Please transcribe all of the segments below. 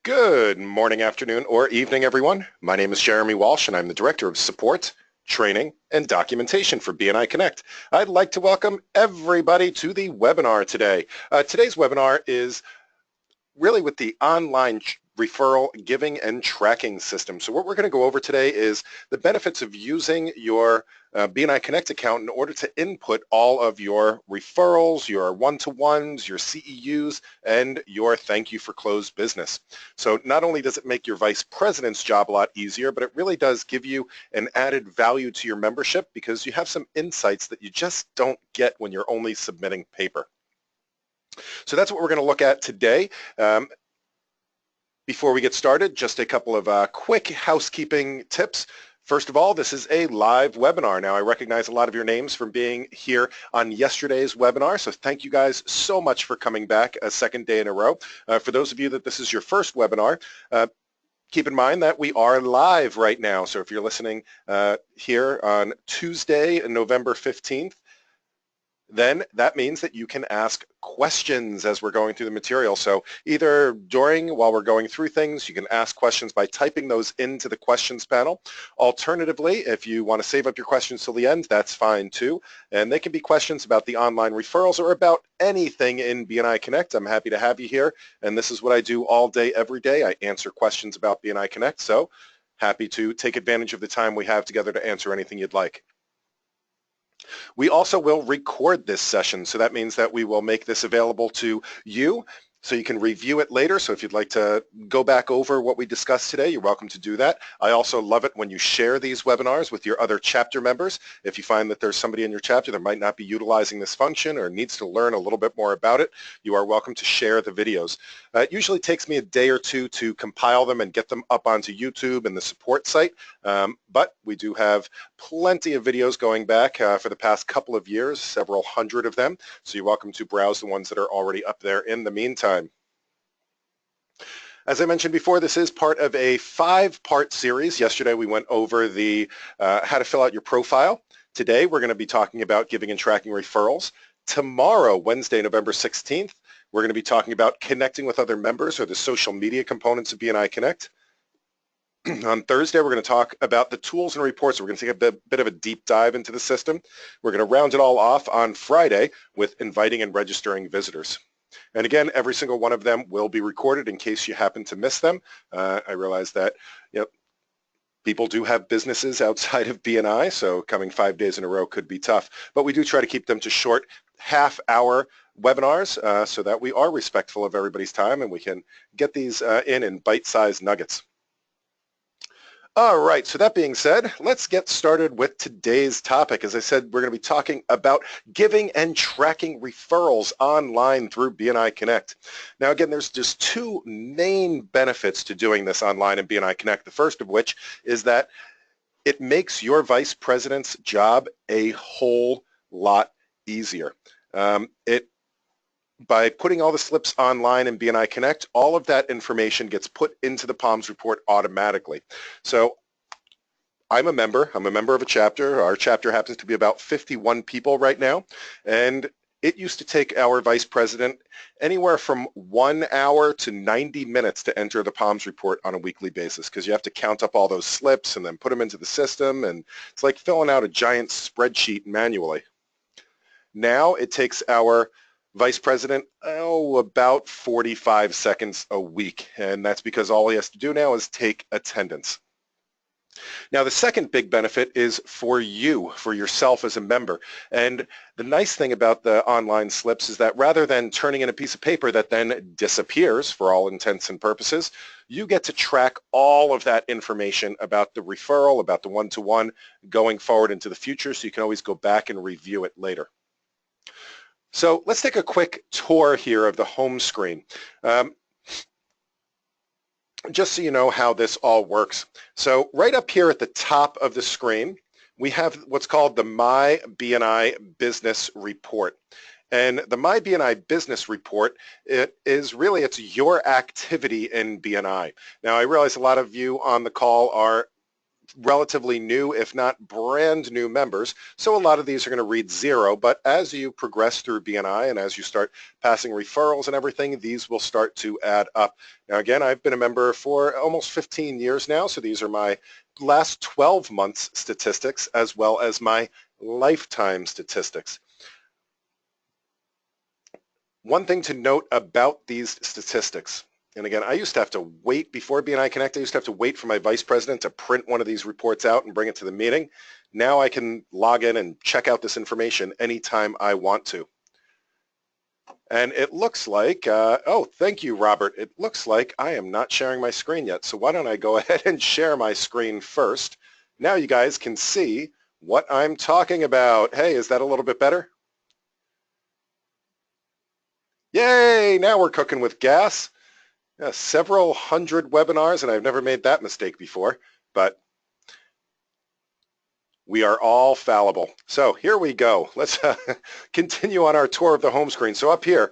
Good morning, afternoon, or evening, everyone. My name is Jeremy Walsh, and I'm the Director of Support, Training, and Documentation for Bni Connect. I'd like to welcome everybody to the webinar today. Today's webinar is really with the online referral giving and tracking system. So what we're going to go over today is the benefits of using your Bni Connect account in order to input all of your referrals, your one-to-ones, your CEUs, and your thank you for closed business. So not only does it make your vice president's job a lot easier, but it really does give you an added value to your membership because you have some insights that you just don't get when you're only submitting paper. So that's what we're going to look at today. Before we get started, just a couple of quick housekeeping tips. First of all, this is a live webinar. Now, I recognize a lot of your names from being here on yesterday's webinar, so thank you guys so much for coming back a second day in a row. For those of you that this is your first webinar, keep in mind that we are live right now. So if you're listening here on Tuesday, November 15th, then that means that you can ask questions as we're going through the material. So either while we're going through things, you can ask questions by typing those into the questions panel. Alternatively, if you want to save up your questions till the end, that's fine too. And they can be questions about the online referrals or about anything in Bni Connect. I'm happy to have you here. And this is what I do all day, every day. I answer questions about Bni Connect. So happy to take advantage of the time we have together to answer anything you'd like. We also will record this session, so that means that we will make this available to you so you can review it later. So if you'd like to go back over what we discussed today, you're welcome to do that. I also love it when you share these webinars with your other chapter members. If you find that there's somebody in your chapter that might not be utilizing this function or needs to learn a little bit more about it, you are welcome to share the videos. It usually takes me a day or two to compile them and get them up onto YouTube and the support site, but we do have plenty of videos going back for the past couple of years, several hundred of them, so you're welcome to browse the ones that are already up there in the meantime. As I mentioned before, this is part of a 5-part series. Yesterday we went over the how to fill out your profile. Today we're going to be talking about giving and tracking referrals. Tomorrow, Wednesday, November 16th, we're going to be talking about connecting with other members or the social media components of Bni Connect. On Thursday, we're going to talk about the tools and reports. We're going to take a bit of a deep dive into the system. We're going to round it all off on Friday with inviting and registering visitors. And again, every single one of them will be recorded in case you happen to miss them. I realize that people do have businesses outside of Bni, so coming 5 days in a row could be tough. But we do try to keep them to short half-hour webinars so that we are respectful of everybody's time and we can get these in bite-sized nuggets. All right, so that being said, let's get started with today's topic. As I said, we're going to be talking about giving and tracking referrals online through Bni Connect. Now, again, there's just 2 main benefits to doing this online in Bni Connect. The first of which is that it makes your vice president's job a whole lot easier. By putting all the slips online in Bni Connect, all of that information gets put into the POMS report automatically. So I'm a member of a chapter. Our chapter happens to be about 51 people right now, and it used to take our vice president anywhere from 1 hour to 90 minutes to enter the POMS report on a weekly basis because you have to count up all those slips and then put them into the system, and it's like filling out a giant spreadsheet manually. Now it takes our vice president, about 45 seconds a week, and that's because all he has to do now is take attendance. Now, the second big benefit is for you, for yourself as a member. And the nice thing about the online slips is that rather than turning in a piece of paper that then disappears for all intents and purposes, you get to track all of that information about the referral, about the one-to-one going forward into the future, so you can always go back and review it later. So let's take a quick tour here of the home screen. Just so you know how this all works. So right up here at the top of the screen, we have what's called the My Bni Business Report. And the My Bni Business Report, it's your activity in Bni. Now, I realize a lot of you on the call are relatively new, if not brand new members. So a lot of these are going to read 0, but as you progress through BNI and as you start passing referrals and everything, these will start to add up. Now again, I've been a member for almost 15 years now, so these are my last 12 months statistics as well as my lifetime statistics. One thing to note about these statistics, and again, I used to have to wait before BNI Connect, I used to have to wait for my vice president to print one of these reports out and bring it to the meeting. Now I can log in and check out this information anytime I want to. And it looks like, oh, thank you, Robert. It looks like I am not sharing my screen yet. So why don't I go ahead and share my screen first. Now you guys can see what I'm talking about. Hey, is that a little bit better? Yay, now we're cooking with gas. Yeah, several hundred webinars, and I've never made that mistake before, but we are all fallible. So here we go. Let's continue on our tour of the home screen. So up here,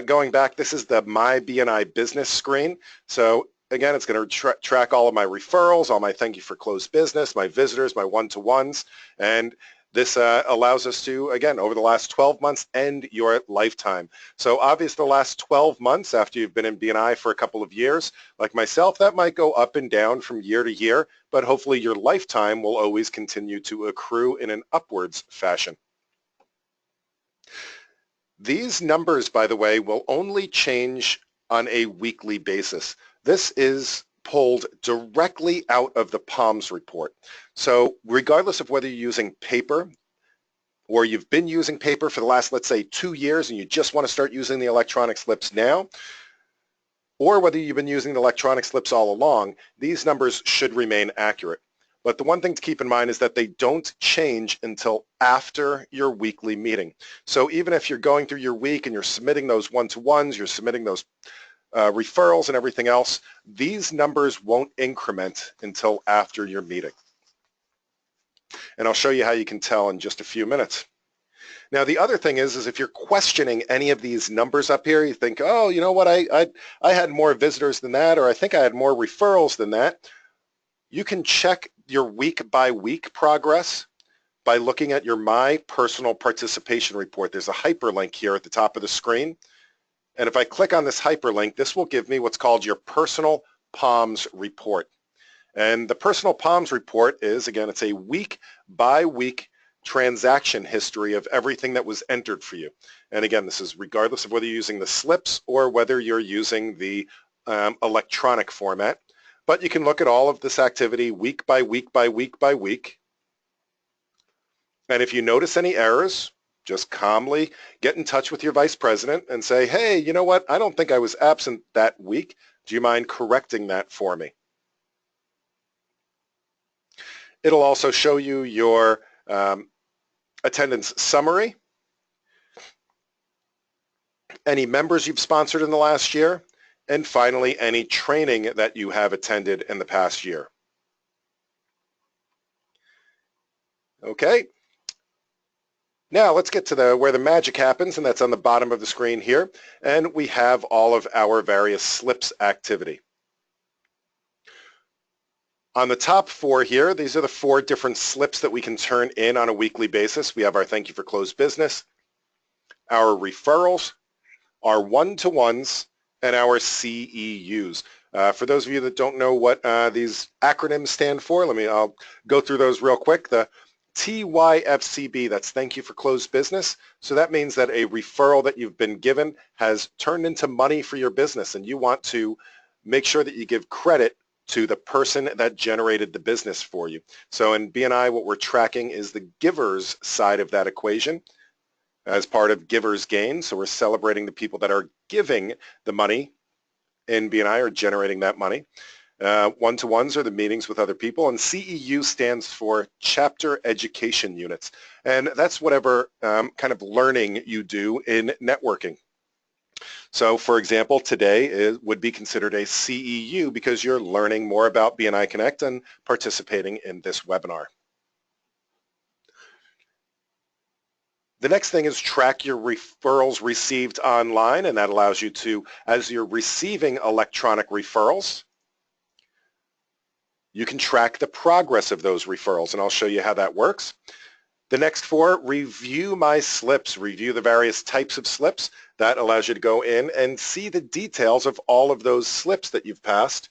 going back, this is the My BNI Business screen. So again, it's going to track all of my referrals, all my thank you for closed business, my visitors, my one-to-ones, and this allows us to, again, over the last 12 months, end your lifetime. So obviously the last 12 months after you've been in BNI for a couple of years, like myself, that might go up and down from year to year, but hopefully your lifetime will always continue to accrue in an upwards fashion. These numbers, by the way, will only change on a weekly basis. This is pulled directly out of the PALMS report. So regardless of whether you're using paper or you've been using paper for the last, let's say, 2 years and you just want to start using the electronic slips now, or whether you've been using the electronic slips all along, these numbers should remain accurate. But the one thing to keep in mind is that they don't change until after your weekly meeting. So even if you're going through your week and you're submitting those one-to-ones, you're submitting those referrals and everything else, these numbers won't increment until after your meeting. And I'll show you how you can tell in just a few minutes. Now the other thing is if you're questioning any of these numbers up here, you think, oh, you know what, I had more visitors than that, or I think I had more referrals than that. You can check your week by week progress by looking at your My Personal Participation Report. There's a hyperlink here at the top of the screen. And if I click on this hyperlink, this will give me what's called your Personal PALMS report. And the Personal PALMS report is, again, it's a week by week transaction history of everything that was entered for you. And again, this is regardless of whether you're using the slips or whether you're using the electronic format. But you can look at all of this activity week by week by week by week. And if you notice any errors, just calmly get in touch with your vice president and say, hey, you know what, I don't think I was absent that week. Do you mind correcting that for me? It'll also show you your attendance summary, any members you've sponsored in the last year, and finally, any training that you have attended in the past year. Okay. Now let's get to where the magic happens, and that's on the bottom of the screen here. And we have all of our various slips activity. On the top 4 here, these are the 4 different slips that we can turn in on a weekly basis. We have our thank you for closed business, our referrals, our one-to-ones, and our CEUs. For those of you that don't know what these acronyms stand for, I'll go through those real quick. The TYFCB, that's thank you for closed business. So that means that a referral that you've been given has turned into money for your business, and you want to make sure that you give credit to the person that generated the business for you. So in BNI, what we're tracking is the giver's side of that equation as part of giver's gain. So we're celebrating the people that are giving the money in BNI or generating that money. One-to-ones are the meetings with other people, and CEU stands for Chapter Education Units. And that's whatever kind of learning you do in networking. So for example, today would be considered a CEU because you're learning more about BNI Connect and participating in this webinar. The next thing is track your referrals received online, and that allows you to, as you're receiving electronic referrals, You can track the progress of those referrals, and I'll show you how that works. The next 4, review my slips. Review the various types of slips. That allows you to go in and see the details of all of those slips that you've passed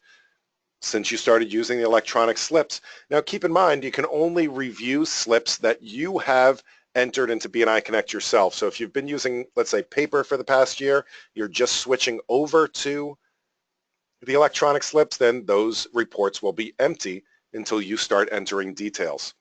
since you started using the electronic slips. Now keep in mind, you can only review slips that you have entered into Bni Connect yourself. So if you've been using, let's say, paper for the past year, you're just switching over to the electronic slips, then those reports will be empty until you start entering details.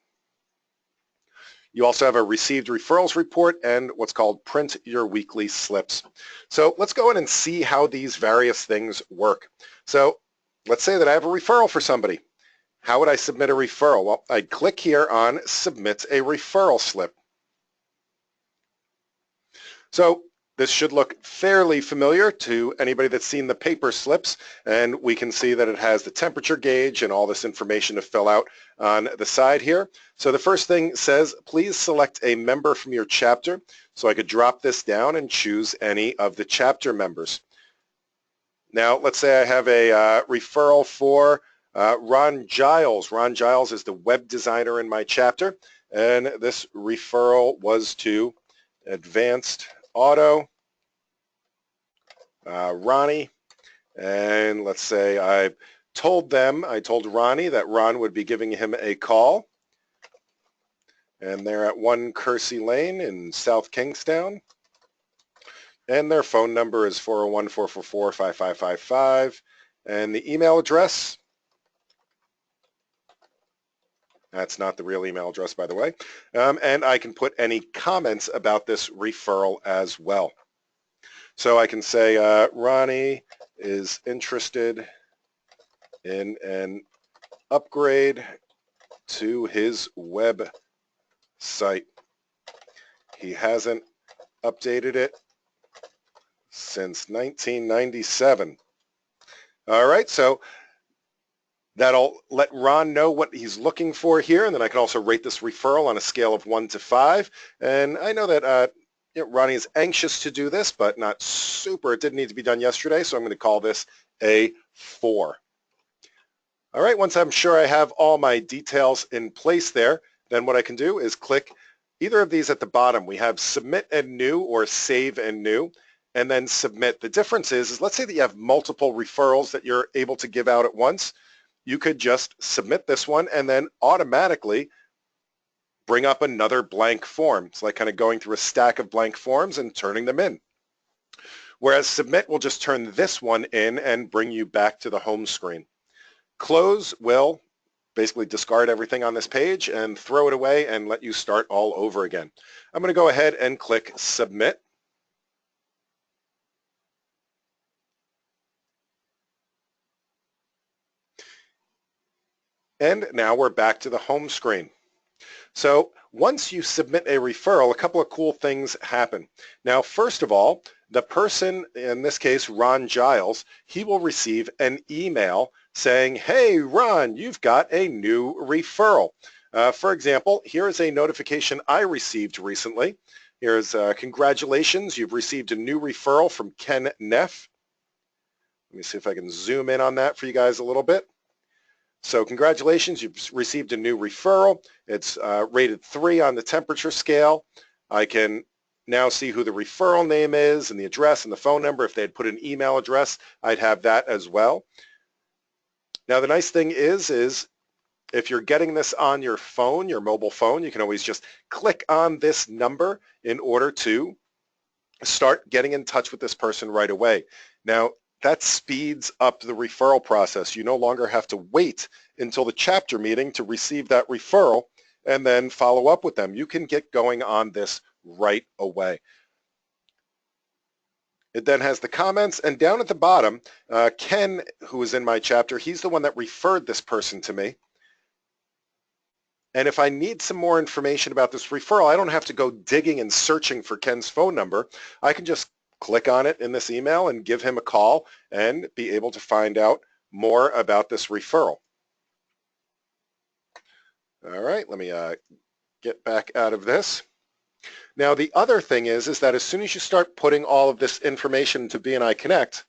You also have a received referrals report and what's called print your weekly slips. So let's go in and see how these various things work. So let's say that I have a referral for somebody. How would I submit a referral? Well, I'd click here on submit a referral slip. So this should look fairly familiar to anybody that's seen the paper slips, and we can see that it has the temperature gauge and all this information to fill out on the side here. So the first thing says, please select a member from your chapter. So I could drop this down and choose any of the chapter members. Now let's say I have a referral for Ron Giles. Ron Giles is the web designer in my chapter, and this referral was to Advanced Auto, Ronnie, and let's say I told Ronnie that Ron would be giving him a call, and they're at 1 Kersey Lane in South Kingstown, and their phone number is 401-444-5555, and the email address, that's not the real email address, by the way, and I can put any comments about this referral as well. So I can say Ronnie is interested in an upgrade to his website. He hasn't updated it since 1997. All right, so that'll let Ron know what he's looking for here, and then I can also rate this referral on a scale of 1 to 5. And I know that Ronnie is anxious to do this, but not super. It didn't need to be done yesterday, so I'm going to call this a 4. All right, once I'm sure I have all my details in place there, then what I can do is click either of these at the bottom. We have Submit and New or Save and New, and then Submit. The difference is let's say that you have multiple referrals that you're able to give out at once. You could just submit this one and then automatically bring up another blank form. It's like kind of going through a stack of blank forms and turning them in. Whereas Submit will just turn this one in and bring you back to the home screen. Close will basically discard everything on this page and throw it away and let you start all over again. I'm going to go ahead and click Submit. And now we're back to the home screen. So once you submit a referral, a couple of cool things happen. Now, first of all, the person, in this case, Ron Giles, he will receive an email saying, hey, Ron, you've got a new referral. For example, here is a notification I received recently. Here's congratulations, you've received a new referral from Ken Neff. Let me see if I can zoom in on that for you guys a little bit. So congratulations, you've received a new referral. It's rated 3 on the temperature scale. I can now see who the referral name is and the address and the phone number. If they had put an email address, I'd have that as well. Now the nice thing is if you're getting this on your phone, your mobile phone, you can always just click on this number in order to start getting in touch with this person right away. Now, that speeds up the referral process. You no longer have to wait until the chapter meeting to receive that referral and then follow up with them. You can get going on this right away. It then has the comments, and down at the bottom, Ken, who is in my chapter, he's the one that referred this person to me. And if I need some more information about this referral, I don't have to go digging and searching for Ken's phone number. I can just click on it in this email and give him a call and be able to find out more about this referral. All right, let me get back out of this. Now the other thing is that as soon as you start putting all of this information into Bni Connect,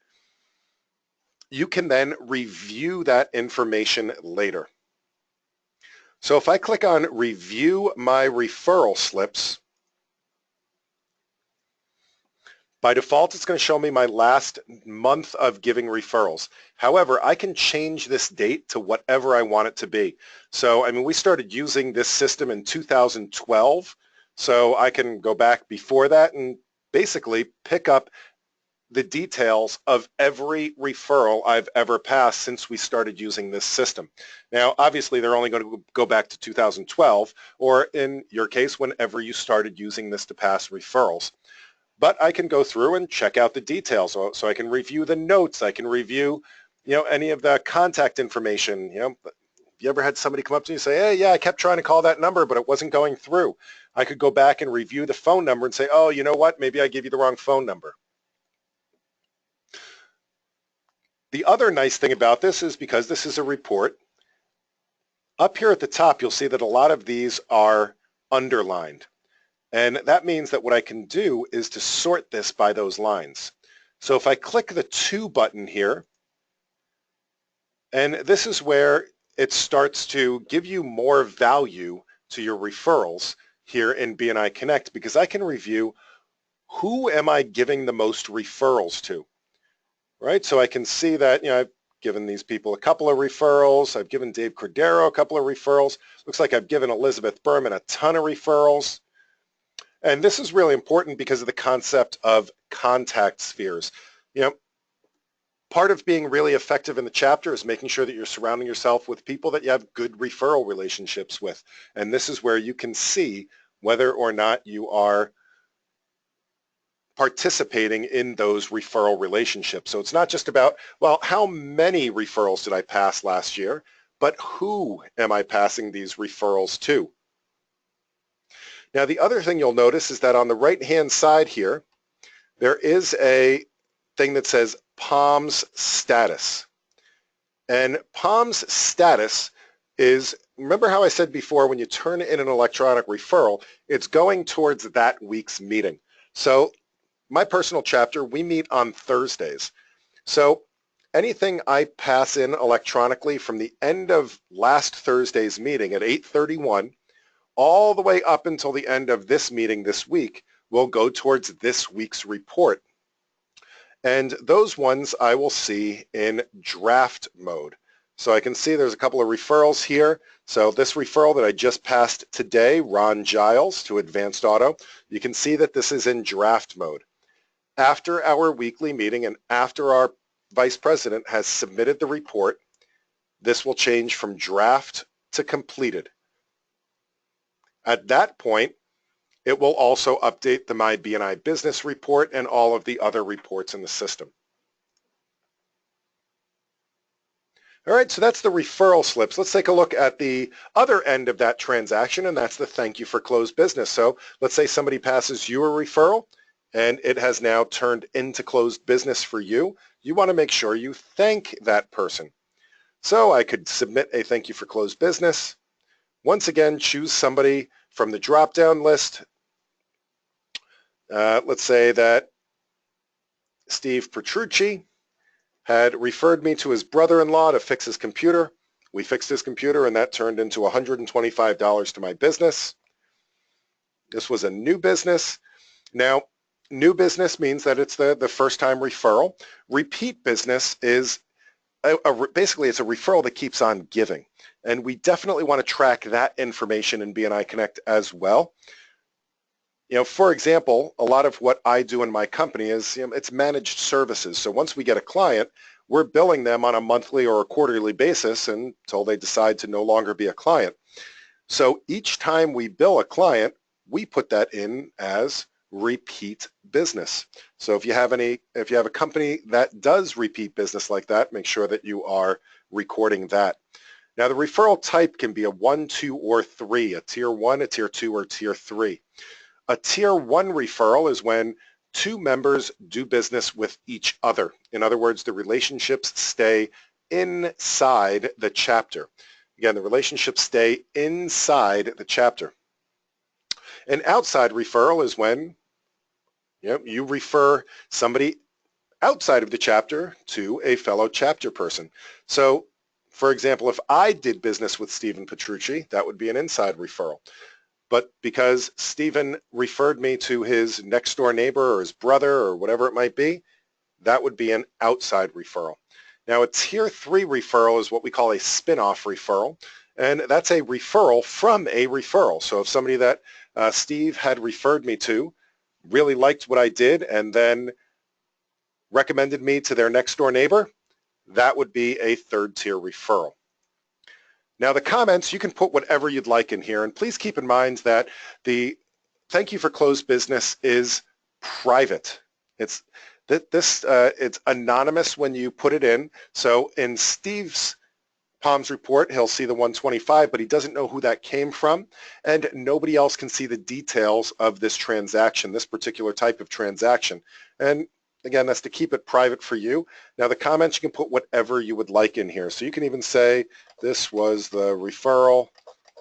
you can then review that information later. So if I click on Review My Referral Slips, by default, it's going to show me my last month of giving referrals. However, I can change this date to whatever I want it to be. So, I mean, we started using this system in 2012, so I can go back before that and basically pick up the details of every referral I've ever passed since we started using this system. Now, obviously, they're only going to go back to 2012, or in your case, whenever you started using this to pass referrals. But I can go through and check out the details. So I can review the notes. I can review, any of the contact information. You ever had somebody come up to you and say, hey, yeah, I kept trying to call that number, but it wasn't going through. I could go back and review the phone number and say, oh, you know what? Maybe I gave you the wrong phone number. The other nice thing about this is because this is a report, up here at the top, you'll see that a lot of these are underlined. And that means that what I can do is to sort this by those lines. So if I click the To button here, and this is where it starts to give you more value to your referrals here in Bni Connect, because I can review who am I giving the most referrals to, right? So I can see that, I've given these people a couple of referrals. I've given Dave Cordero a couple of referrals. Looks like I've given Elizabeth Berman a ton of referrals. And this is really important because of the concept of contact spheres. Part of being really effective in the chapter is making sure that you're surrounding yourself with people that you have good referral relationships with. And this is where you can see whether or not you are participating in those referral relationships. So it's not just about, well, how many referrals did I pass last year, but who am I passing these referrals to? Now, the other thing you'll notice is that on the right-hand side here, there is a thing that says POMS status. And POMS status is, remember how I said before, when you turn in an electronic referral, it's going towards that week's meeting. So my personal chapter, we meet on Thursdays. So anything I pass in electronically from the end of last Thursday's meeting at 8:31 all the way up until the end of this meeting this week will go towards this week's report. And those ones I will see in draft mode. So I can see there's a couple of referrals here. So this referral that I just passed today, Ron Giles to Advanced Auto, you can see that this is in draft mode. After our weekly meeting and after our vice president has submitted the report, this will change from draft to completed. At that point, it will also update the My Bni Business report and all of the other reports in the system. All right, so that's the referral slips. Let's take a look at the other end of that transaction, and that's the thank you for closed business. So let's say somebody passes you a referral, and it has now turned into closed business for you. You want to make sure you thank that person. So I could submit a thank you for closed business. Once again, choose somebody from the drop-down list. Let's say that Steve Petrucci had referred me to his brother-in-law to fix his computer. We fixed his computer, and that turned into $125 to my business. This was a new business. Now, new business means that it's the first-time referral. Repeat business is basically it's a referral that keeps on giving. And we definitely want to track that information in Bni Connect as well. For example, a lot of what I do in my company is it's managed services. So once we get a client, we're billing them on a monthly or a quarterly basis until they decide to no longer be a client. So each time we bill a client, we put that in as repeat business. So if you have a company that does repeat business like that, make sure that you are recording that. Now the referral type can be a 1, 2, or 3, a tier 1, a tier 2, or tier 3. A tier 1 referral is when two members do business with each other. In other words, the relationships stay inside the chapter. Again, the relationships stay inside the chapter. An outside referral is when you refer somebody outside of the chapter to a fellow chapter person. So for example, if I did business with Stephen Petrucci, that would be an inside referral. But because Stephen referred me to his next door neighbor or his brother or whatever it might be, that would be an outside referral. Now, a tier 3 referral is what we call a spin-off referral, and that's a referral from a referral. So if somebody that Steve had referred me to really liked what I did and then recommended me to their next door neighbor, that would be a third tier referral. Now the comments, you can put whatever you'd like in here, and please keep in mind that the thank you for closed business is private. It's anonymous when you put it in. So in Steve's Palms report, he'll see the 125, but he doesn't know who that came from, and nobody else can see the details of this transaction, this particular type of transaction. And again, that's to keep it private for you. Now the comments, you can put whatever you would like in here. So you can even say, this was the referral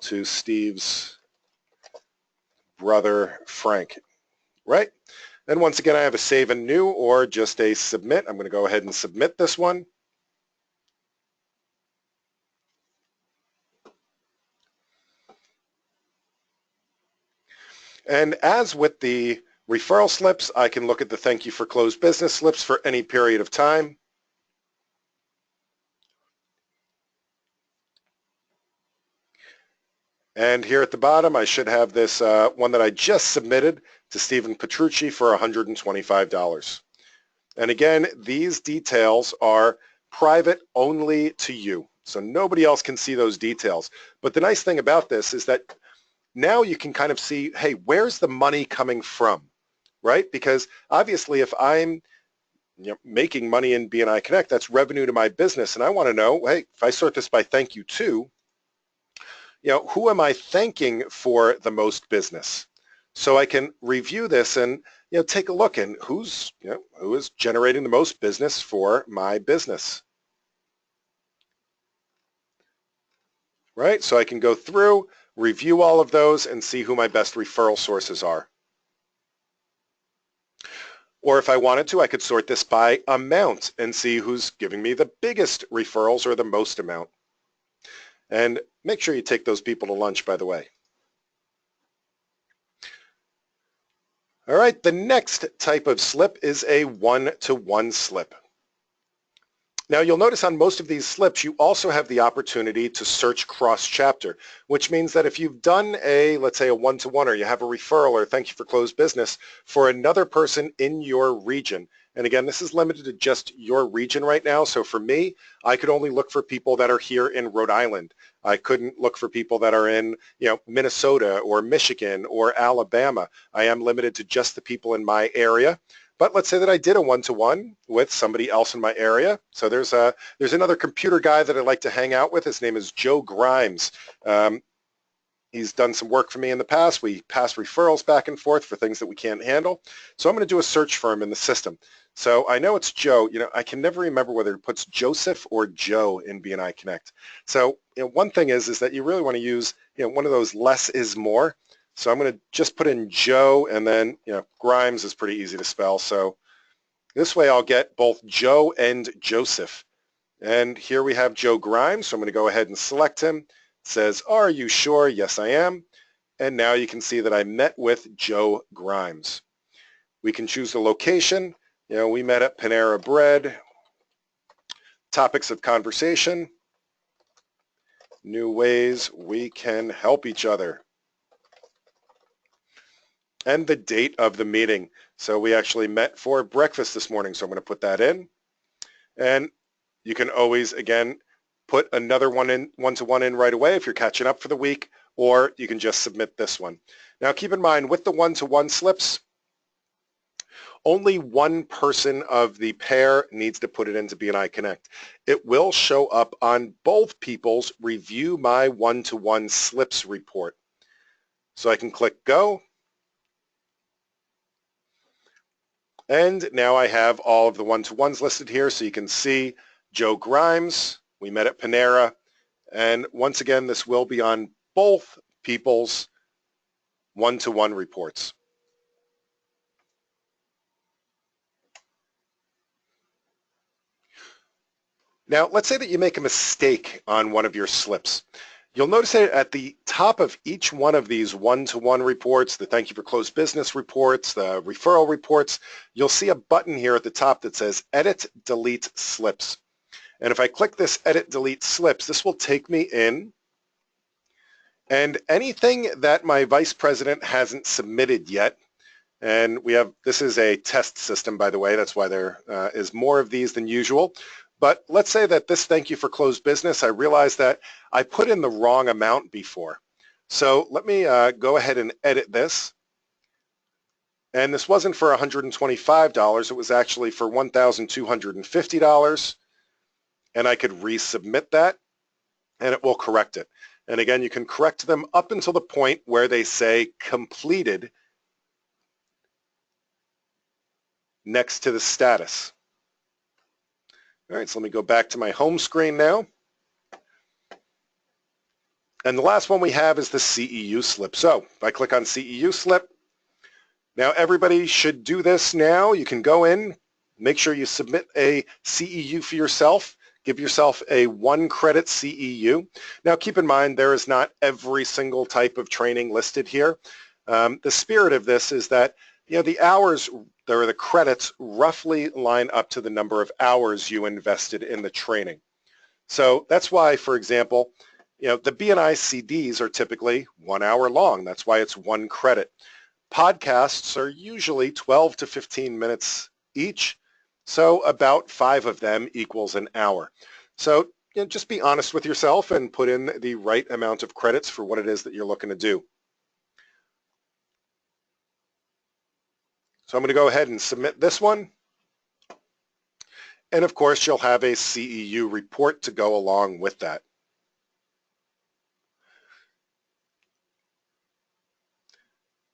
to Steve's brother, Frank, right? And once again, I have a save and new or just a submit. I'm going to go ahead and submit this one. And as with the referral slips, I can look at the thank you for closed business slips for any period of time. And here at the bottom, I should have this one that I just submitted to Stephen Petrucci for $125. And again, these details are private only to you. So nobody else can see those details. But the nice thing about this is that now you can kind of see, hey, where's the money coming from, right? Because obviously if I'm making money in Bni Connect, that's revenue to my business. And I want to know, hey, if I sort this by thank you to, who am I thanking for the most business? So I can review this and take a look and who is generating the most business for my business, right? So I can go through, review all of those and see who my best referral sources are. Or if I wanted to, I could sort this by amount and see who's giving me the biggest referrals or the most amount. And make sure you take those people to lunch, by the way. All right, the next type of slip is a one-to-one slip. Now you'll notice on most of these slips you also have the opportunity to search cross-chapter, which means that if you've done let's say a one-to-one or you have a referral or thank you for closed business for another person in your region, and again this is limited to just your region right now, so for me I could only look for people that are here in Rhode Island. I couldn't look for people that are in Minnesota or Michigan or Alabama. I am limited to just the people in my area. But let's say that I did a one-to-one with somebody else in my area. So there's another computer guy that I like to hang out with. His name is Joe Grimes. He's done some work for me in the past. We pass referrals back and forth for things that we can't handle. So I'm going to do a search for him in the system. So I know it's Joe. I can never remember whether it puts Joseph or Joe in Bni Connect. So one thing is that you really want to use one of those less is more. So I'm going to just put in Joe, and then Grimes is pretty easy to spell. So this way I'll get both Joe and Joseph. And here we have Joe Grimes. So I'm going to go ahead and select him. It says, are you sure? Yes, I am. And now you can see that I met with Joe Grimes. We can choose the location. We met at Panera Bread. Topics of conversation. New ways we can help each other. And the date of the meeting. So we actually met for breakfast this morning, so I'm going to put that in. And you can always, again, put another one-to-one in right away if you're catching up for the week, or you can just submit this one. Now keep in mind, with the one-to-one slips, only one person of the pair needs to put it into Bni Connect. It will show up on both people's Review My One-to-One Slips report. So I can click Go. And now I have all of the one-to-ones listed here, so you can see Joe Grimes, we met at Panera, and once again, this will be on both people's one-to-one reports. Now, let's say that you make a mistake on one of your slips. You'll notice that at the top of each one of these one-to-one reports, the thank you for closed business reports, the referral reports, you'll see a button here at the top that says Edit Delete Slips. And if I click this Edit Delete Slips, this will take me in, and anything that my vice president hasn't submitted yet, and this is a test system, by the way, that's why there is more of these than usual. But let's say that this thank you for closed business, I realized that I put in the wrong amount before. So let me go ahead and edit this. And this wasn't for $125, it was actually for $1,250. And I could resubmit that, and it will correct it. And again, you can correct them up until the point where they say completed next to the status. All right, so let me go back to my home screen now. And the last one we have is the CEU slip. So if I click on CEU slip, now everybody should do this now. You can go in, make sure you submit a CEU for yourself. Give yourself a 1 credit CEU. Now keep in mind there is not every single type of training listed here. The spirit of this is that the hours or the credits roughly line up to the number of hours you invested in the training. So that's why, for example, the Bni CDs are typically 1 hour long. That's why it's 1 credit. Podcasts are usually 12 to 15 minutes each. So about 5 of them equals an hour. So just be honest with yourself and put in the right amount of credits for what it is that you're looking to do. So I'm going to go ahead and submit this one. And of course, you'll have a CEU report to go along with that.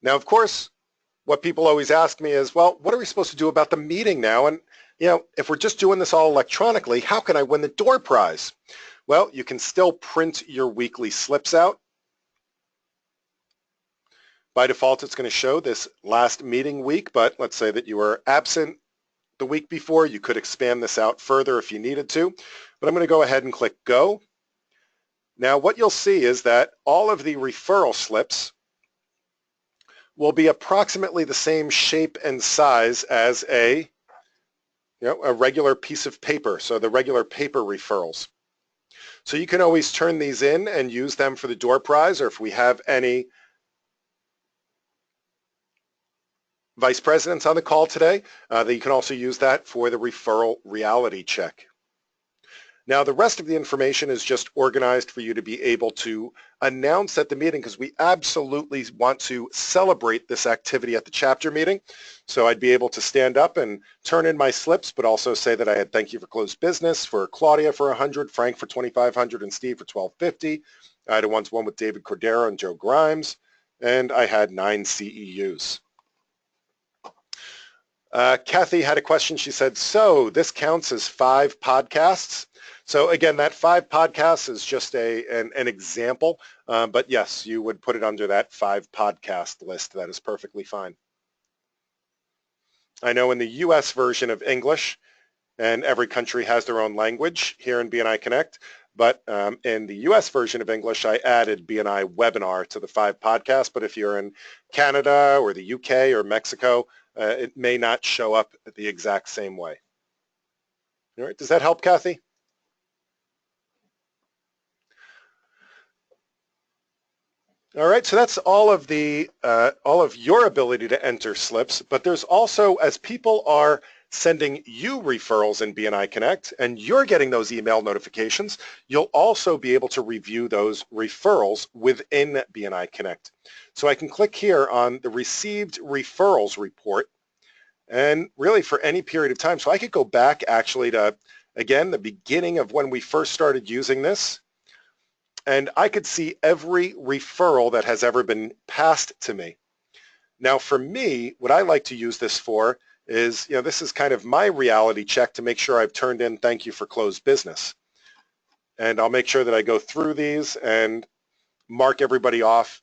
Now, of course, what people always ask me is, well, what are we supposed to do about the meeting now? And, if we're just doing this all electronically, how can I win the door prize? Well, you can still print your weekly slips out. By default, it's going to show this last meeting week, but let's say that you were absent the week before. You could expand this out further if you needed to, but I'm going to go ahead and click Go. Now, what you'll see is that all of the referral slips will be approximately the same shape and size as a regular piece of paper, so the regular paper referrals. So you can always turn these in and use them for the door prize, or if we have any vice presidents on the call today, that you can also use that for the referral reality check. Now, the rest of the information is just organized for you to be able to announce at the meeting, because we absolutely want to celebrate this activity at the chapter meeting. So I'd be able to stand up and turn in my slips, but also say that I had thank you for closed business for Claudia for 100, Frank for 2,500, and Steve for 1,250. I had a one-to-one with David Cordero and Joe Grimes, and I had 9 CEUs. Kathy had a question. She said, so this counts as 5 podcasts? So again, that 5 podcasts is just an example, but yes, you would put it under that 5 podcast list. That is perfectly fine. I know in the US version of English, and every country has their own language here in BNI Connect, but in the US version of English, I added BNI Webinar to the 5 podcasts, but if you're in Canada or the UK or Mexico, it may not show up the exact same way. All right, does that help, Kathy? All right, so that's all of your ability to enter slips, but there's also, as people are sending you referrals in BNI Connect and you're getting those email notifications, you'll also be able to review those referrals within BNI Connect. So I can click here on the received referrals report, and really for any period of time. So I could go back actually to, again, the beginning of when we first started using this, and I could see every referral that has ever been passed to me. Now for me, what I like to use this for is, this is kind of my reality check to make sure I've turned in thank you for closed business. And I'll make sure that I go through these and mark everybody off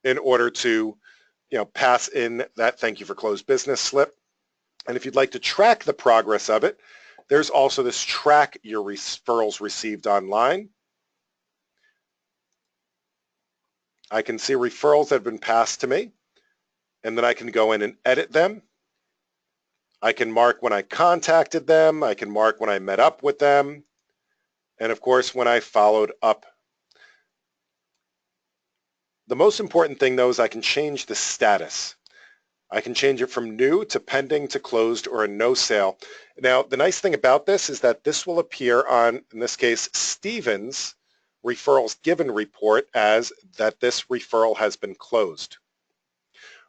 in order to, pass in that thank you for closed business slip. And if you'd like to track the progress of it, There's also this track your referrals received online. I can see referrals that have been passed to me, and then I can go in and edit them. I can mark when I contacted them. I can mark when I met up with them. And of course, when I followed up. The most important thing though is I can change the status. I can change it from new to pending to closed or a no sale. Now, the nice thing about this is that this will appear on, in this case, Stephen's referrals given report as that this referral has been closed.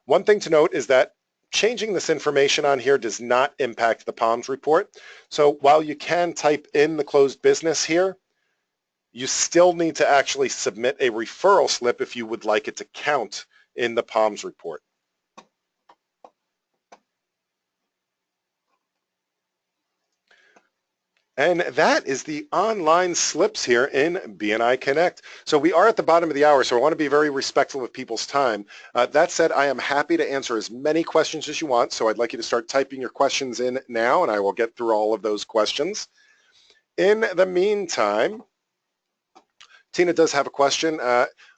One thing to note is that changing this information on here does not impact the POMS report. So while you can type in the closed business here, you still need to actually submit a referral slip if you would like it to count in the POMS report. And that is the online slips here in BNI Connect. So we are at the bottom of the hour, so I want to be very respectful of people's time. That said, I am happy to answer as many questions as you want, so I'd like you to start typing your questions in now, and I will get through all of those questions. In the meantime, Tina does have a question.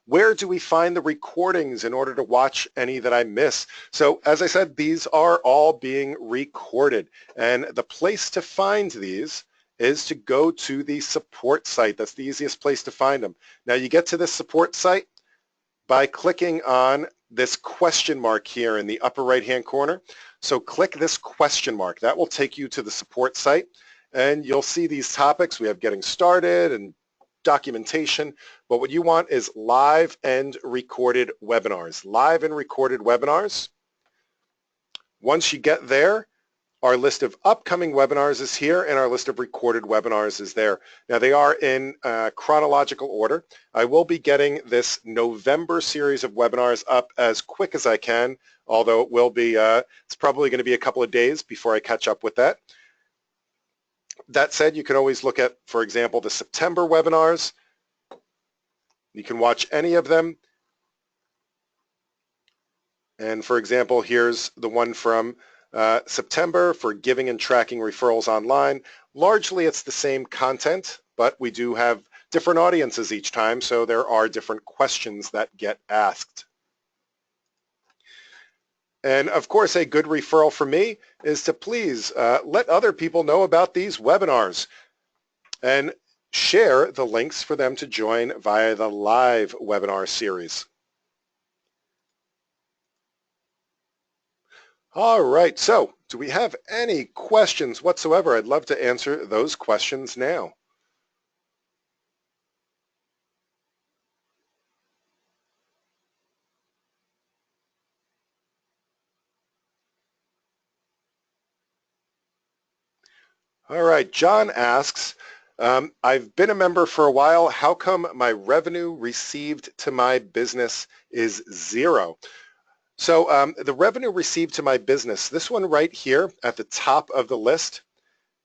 Where do we find the recordings in order to watch any that I miss? So as I said, these are all being recorded, and the place to find these is to go to the support site. That's the easiest place to find them. Now you get to this support site by clicking on this question mark here in the upper right hand corner. So click this question mark. That will take you to the support site, and you'll see these topics. We have getting started and documentation, but what you want is live and recorded webinars. Live and recorded webinars. Once you get there, our list of upcoming webinars is here, and our list of recorded webinars is there. Now they are in chronological order. I will be getting this November series of webinars up as quick as I can, although it will be, it's probably going to be a couple of days before I catch up with that. That said, you can always look at, for example, the September webinars. You can watch any of them. And for example, here's the one from September for giving and tracking referrals online. Largely it's the same content, but we do have different audiences each time, so there are different questions that get asked. And of course, a good referral for me is to please let other people know about these webinars and share the links for them to join via the live webinar series. All right, so do we have any questions whatsoever? I'd love to answer those questions now. All right, John asks, I've been a member for a while. How come my revenue received to my business is zero? So the revenue received to my business, this one right here at the top of the list,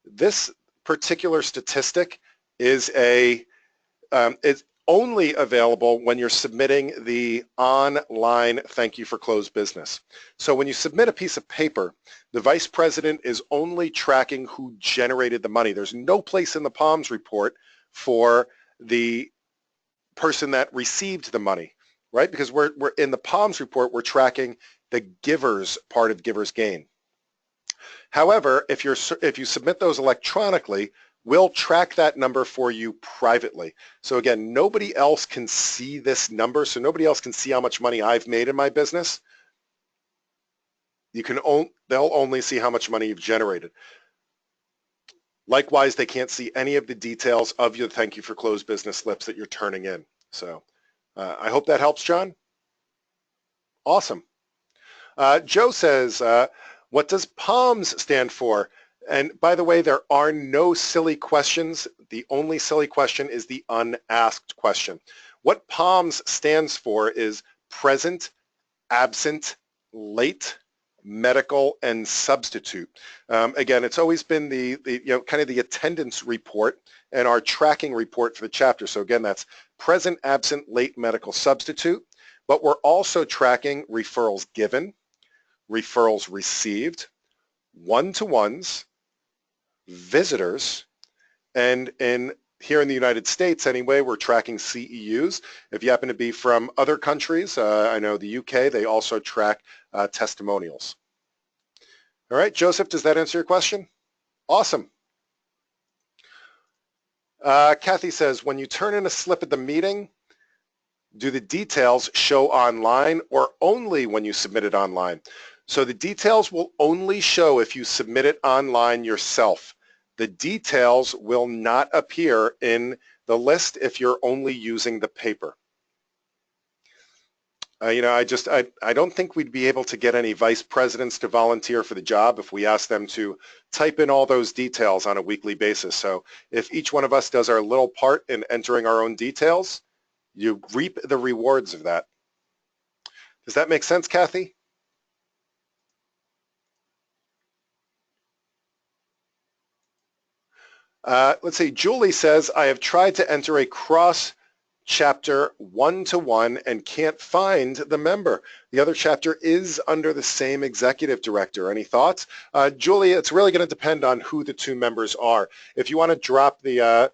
this particular statistic is it's only available when you're submitting the online thank you for closed business. So when you submit a piece of paper, the vice president is only tracking who generated the money. There's no place in the POMS report for the person that received the money, right? Because we're in the POMS report, we're tracking the giver's part of giver's gain. However, if you submit those electronically, we'll track that number for you privately. So again, nobody else can see this number, so nobody else can see how much money I've made in my business. They'll only see how much money you've generated. Likewise, they can't see any of the details of your thank you for closed business slips that you're turning in. So I hope that helps, John. Awesome. Joe says, what does POMS stand for? And by the way, there are no silly questions. The only silly question is the unasked question. What POMS stands for is present, absent, late, medical, and substitute. Again, it's always been the kind of the attendance report and our tracking report for the chapter. So again, that's present, absent, late, medical, substitute. But we're also tracking referrals given, referrals received, one-to-ones, visitors, and here in the United States anyway, we're tracking CEUs. If you happen to be from other countries, I know the UK, they also track testimonials. All right, Joseph, does that answer your question? Awesome. Kathy says, when you turn in a slip at the meeting, do the details show online or only when you submit it online? So the details will only show if you submit it online yourself. The details will not appear in the list if you're only using the paper. You know, I don't think we'd be able to get any vice presidents to volunteer for the job if we asked them to type in all those details on a weekly basis. So if each one of us does our little part in entering our own details, you reap the rewards of that. Does that make sense, Kathy? Let's see, Julie says, I have tried to enter a cross chapter one-to-one and can't find the member. The other chapter is under the same executive director. Any thoughts? Julie, it's really going to depend on who the two members are. If you want to drop the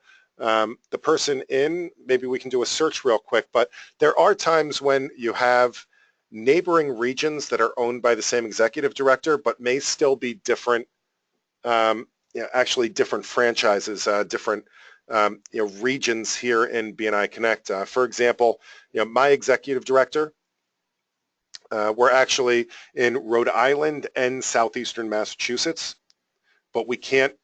person in, maybe we can do a search real quick, but there are times when you have neighboring regions that are owned by the same executive director but may still be different, actually different franchises, different regions here in BNI Connect. For example, my executive director, we're actually in Rhode Island and southeastern Massachusetts, but we can't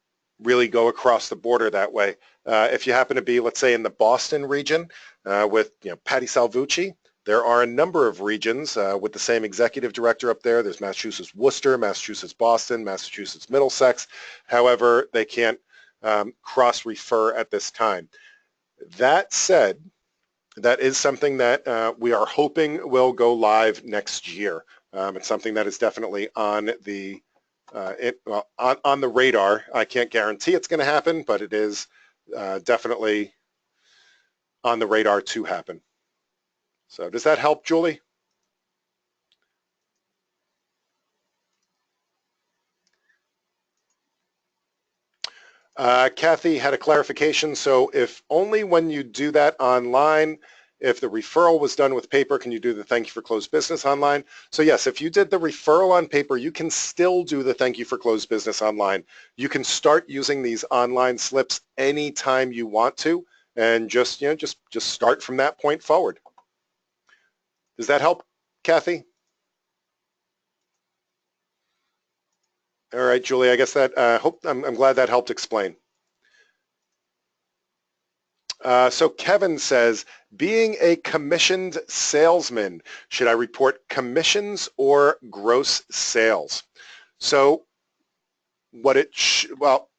really go across the border that way. If you happen to be, let's say, in the Boston region with Patty Salvucci, there are a number of regions with the same executive director up there. There's Massachusetts Worcester, Massachusetts Boston, Massachusetts Middlesex. However, they can't cross-refer at this time. That said, that is something that we are hoping will go live next year. It's something that is definitely on the on the radar. I can't guarantee it's going to happen, but it is definitely on the radar to happen. So does that help, Julie? Kathy had a clarification. So if only when you do that online, if the referral was done with paper, can you do the thank you for closed business online? So yes, if you did the referral on paper, you can still do the thank you for closed business online. You can start using these online slips anytime you want to, and just start from that point forward. Does that help, Kathy? All right, Julie, I guess that I'm glad that helped explain. So Kevin says, being a commissioned salesman, should I report commissions or gross sales? So what well,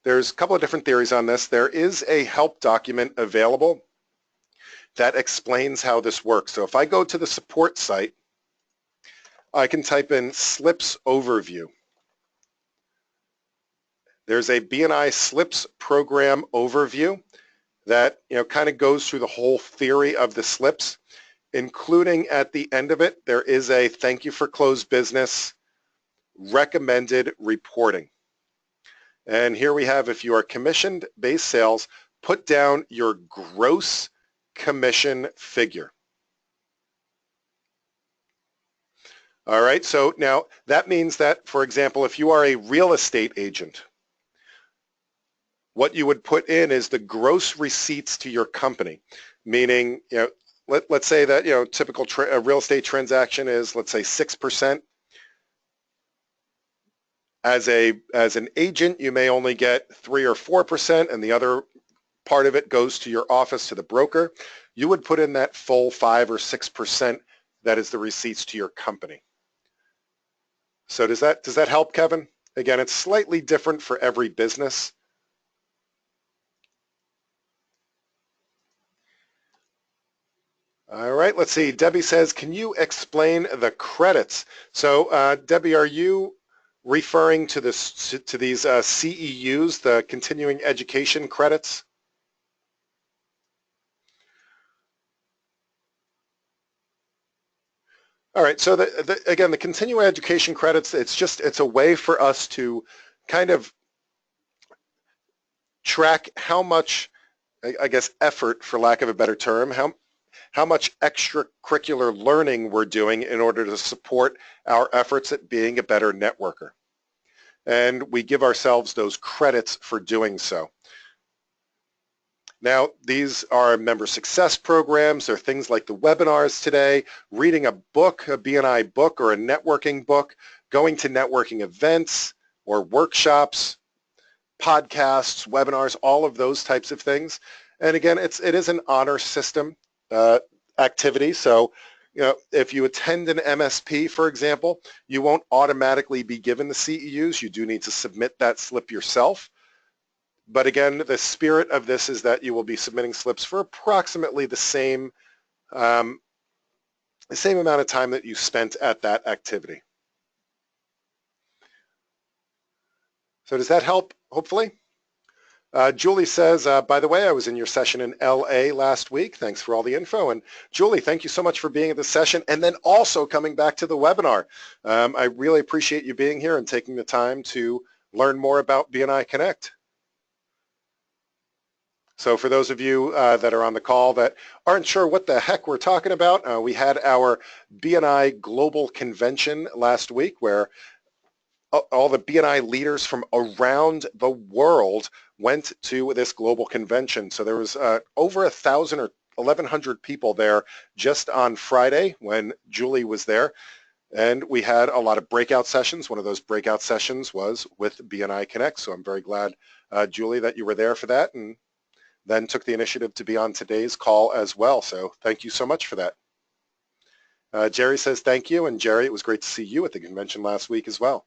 there's a couple of different theories on this. There is a help document available that explains how this works. So if I go to the support site, I can type in slips overview. There's a BNI slips program overview that kind of goes through the whole theory of the slips, including at the end of it, there is a thank you for closed business recommended reporting. And here we have, if you are commissioned base sales, put down your gross commission figure. All right, so now that means that, for example, if you are a real estate agent, what you would put in is the gross receipts to your company, meaning, let's say that, typical real estate transaction is, let's say, 6%. As an agent, you may only get 3 or 4%, and the other part of it goes to your office, to the broker. You would put in that full 5 or 6% that is the receipts to your company. So does that help, Kevin? Again, it's slightly different for every business. All right, let's see. Debbie says, can you explain the credits? So Debbie, are you referring to these CEUs, the continuing education credits? All right, so again, the continuing education credits, it's a way for us to kind of track how much, I guess, effort, for lack of a better term, how much extracurricular learning we're doing in order to support our efforts at being a better networker. And we give ourselves those credits for doing so. Now, these are member success programs. They're things like the webinars today, reading a book, a BNI book or a networking book, going to networking events or workshops, podcasts, webinars, all of those types of things. And again, it is an honor system activity. So, if you attend an MSP, for example, you won't automatically be given the CEUs. You do need to submit that slip yourself. But again, the spirit of this is that you will be submitting slips for approximately the same amount of time that you spent at that activity. So does that help, hopefully? Julie says, by the way, I was in your session in LA last week. Thanks for all the info. And Julie, thank you so much for being at the session and then also coming back to the webinar. I really appreciate you being here and taking the time to learn more about BNI Connect. So for those of you that are on the call that aren't sure what the heck we're talking about, we had our Bni Global Convention last week where all the BNI leaders from around the world went to this global convention. So there was over 1,000 or 1,100 people there just on Friday when Julie was there. And we had a lot of breakout sessions. One of those breakout sessions was with BNI Connect. So I'm very glad, Julie, that you were there for that and then took the initiative to be on today's call as well. So thank you so much for that. Jerry says thank you. And Jerry, it was great to see you at the convention last week as well.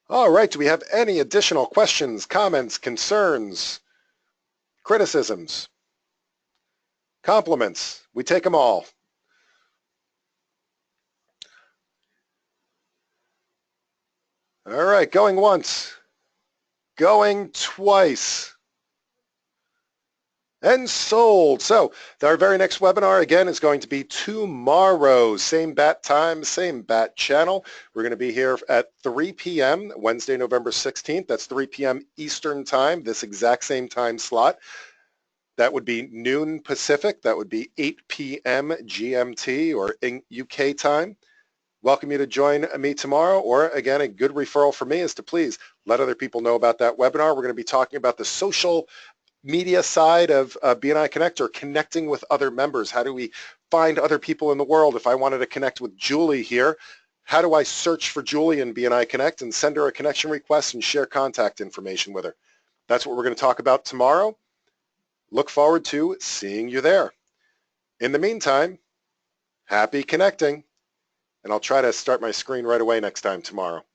All right, do we have any additional questions, comments, concerns, criticisms, compliments? We take them all. All right, going once, going twice, and sold. So our very next webinar, again, is going to be tomorrow. Same bat time, same bat channel. We're going to be here at 3 p.m. Wednesday, November 16th. That's 3 p.m. Eastern time, this exact same time slot. That would be noon Pacific. That would be 8 p.m. GMT or in UK time. Welcome you to join me tomorrow. Or again, a good referral for me is to please let other people know about that webinar. We're going to be talking about the social media side of BNI Connect, or connecting with other members. How do we find other people in the world? If I wanted to connect with Julie here, how do I search for Julie in BNI Connect and send her a connection request and share contact information with her? That's what we're going to talk about tomorrow. Look forward to seeing you there. In the meantime, happy connecting, and I'll try to start my screen right away next time tomorrow.